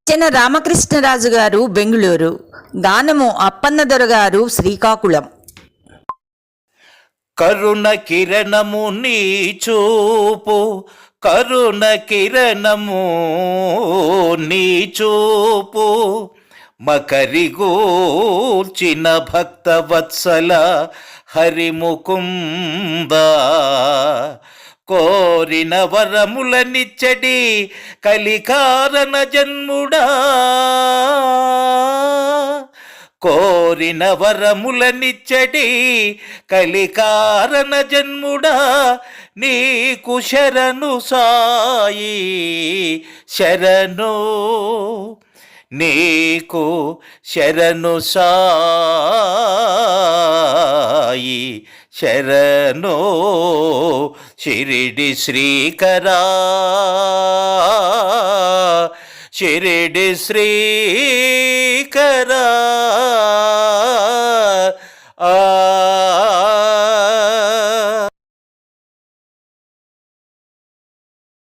రచన రామకృష్ణరాజు గారు బెంగుళూరు, గానము అప్పన్నదొర గారు శ్రీకాకుళం. కరుణ కిరణము నీ చూపు, కరుణ కిరణము నీ చూపు, మకరిగూర్చిన భక్తవత్సల హరిముకుంద, కోరిన వరములనిచ్చడి కలికారణ జన్ముడా, కోరిన వరములనిచ్చడి కలికారణ జన్ముడా, నీకు శరణు సాయి శరణు, నీకు శరణు సాయి శరణు, షిరిడి శ్రీకరా షిరిడి శ్రీకరా.